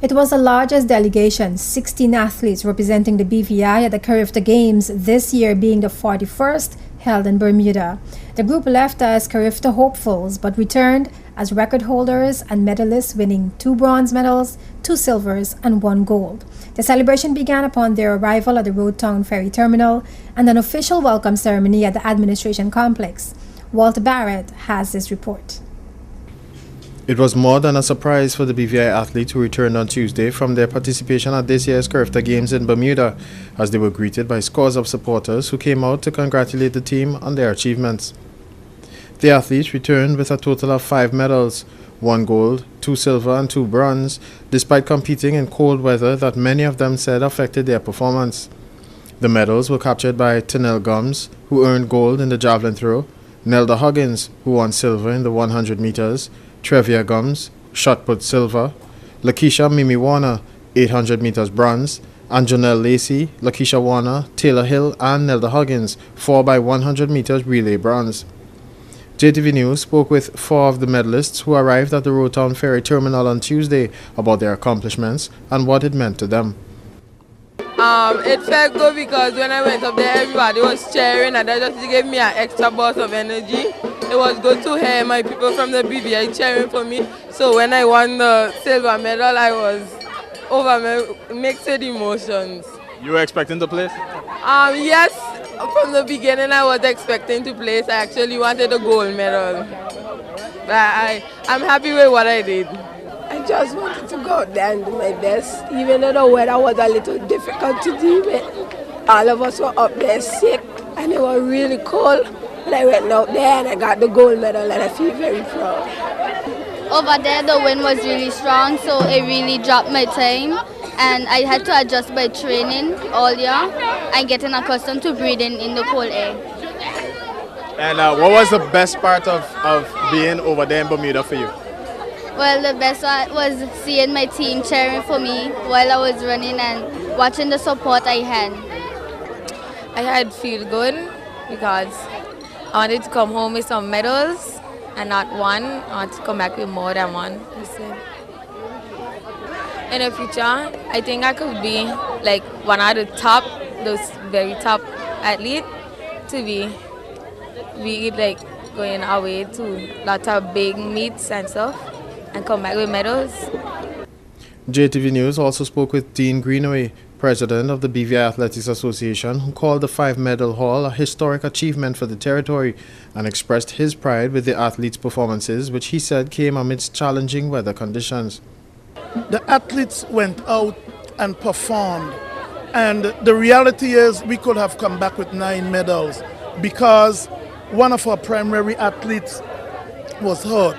It was the largest delegation, 16 athletes representing the BVI at the Carifta Games, this year being the 41st held in Bermuda. The group left as Carifta hopefuls but returned as record holders and medalists, winning 2 bronze medals, 2 silvers and 1 gold. The celebration began upon their arrival at the Road Town Ferry Terminal and an official welcome ceremony at the administration complex. Walter Barrett has this report. It was more than a surprise for the BVI athletes who returned on Tuesday from their participation at this year's Carifta Games in Bermuda, as they were greeted by scores of supporters who came out to congratulate the team on their achievements. The athletes returned with a total of 5 medals, 1 gold, 2 silver and 2 bronze, despite competing in cold weather that many of them said affected their performance. The medals were captured by Tanel Gums, who earned gold in the javelin throw, Nelda Huggins, who won silver in the 100 meters, Trevia Gums, shot put silver, Lakeisha Mimi Warner, 800 meters bronze, and Janelle Lacey, Lakeisha Warner, Taylor Hill, and Nelda Huggins, 4x100 meters relay bronze. JTV News spoke with 4 of the medalists who arrived at the Road Town Ferry Terminal on Tuesday about their accomplishments and what it meant to them. It felt good because when I went up there, everybody was cheering, and that just gave me an extra burst of energy. It was good to hear my people from the BVI cheering for me. So when I won the silver medal, I was over mixed emotions. You were expecting to place? Yes, from the beginning I was expecting to place. I actually wanted a gold medal. But I'm happy with what I did. I just wanted to go out there and do my best, even though the weather was a little difficult to deal with. All of us were up there sick and it was really cold. But I went out there and I got the gold medal and I feel very proud. Over there the wind was really strong, so it really dropped my time. And I had to adjust my training all year and getting accustomed to breathing in the cold air. And what was the best part of being over there in Bermuda for you? Well, the best part was seeing my team cheering for me while I was running and watching the support I had. I feel good because I wanted to come home with some medals and not one. I want to come back with more than one. In the future, I think I could be like one of the top, those very top athletes, to be like going away to lots of big meets and stuff and come back with medals. JTV News also spoke with Dean Greenaway, president of the BVI Athletics Association, who called the 5-medal haul a historic achievement for the territory and expressed his pride with the athletes' performances, which he said came amidst challenging weather conditions. The athletes went out and performed, and the reality is we could have come back with 9 medals because one of our primary athletes was hurt.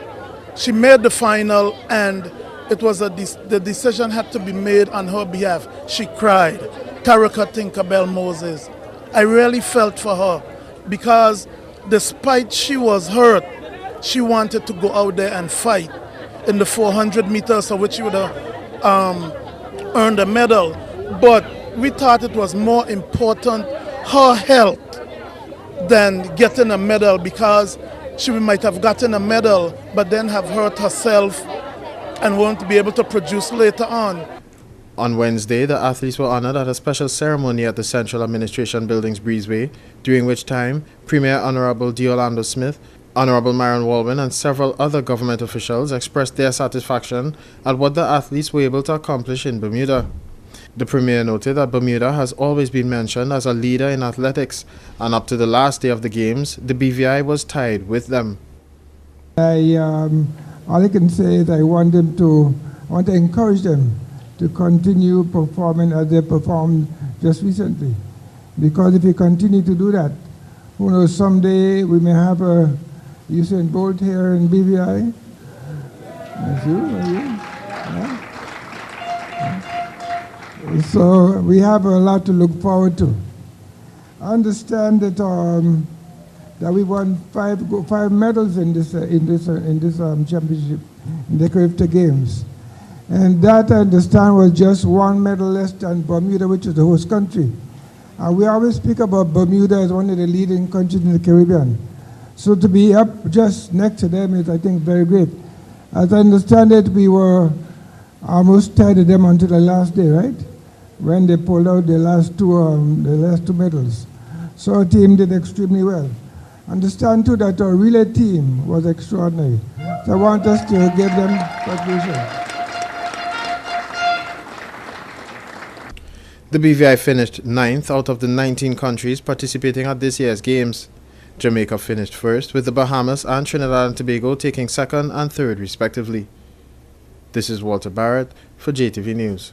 She made the final and it was the decision had to be made on her behalf. She cried. Tarika Tinkerbell Moses. I really felt for her because despite she was hurt, she wanted to go out there and fight in the 400 meters, for which she would have earned a medal. But we thought it was more important her health than getting a medal, because she might have gotten a medal but then have hurt herself and won't be able to produce later on. On Wednesday, the athletes were honored at a special ceremony at the Central Administration Building's breezeway, during which time Premier Honorable D. Orlando Smith, Honorable Marion Walwyn and several other government officials expressed their satisfaction at what the athletes were able to accomplish in Bermuda. The Premier noted that Bermuda has always been mentioned as a leader in athletics, and up to the last day of the Games, the BVI was tied with them. All I can say is I want to encourage them to continue performing as they performed just recently. Because if you continue to do that, who knows, someday we may have a Usain Bolt here in BVI. That's you, are you? Yeah. So we have a lot to look forward to. I understand that that we won five medals in this championship, in the Carifta Games, and that I understand was just 1 medal less than Bermuda, which is the host country. And we always speak about Bermuda as one of the leading countries in the Caribbean. So to be up just next to them is, I think, very great. As I understand it, we were almost tied them until the last day, right? When they pulled out the last two medals. So our team did extremely well. Understand too that our relay team was extraordinary. So I want us to give them congratulations. The BVI finished 9th out of the 19 countries participating at this year's Games. Jamaica finished first, with the Bahamas and Trinidad and Tobago taking second and third respectively. This is Walter Barrett for JTV News.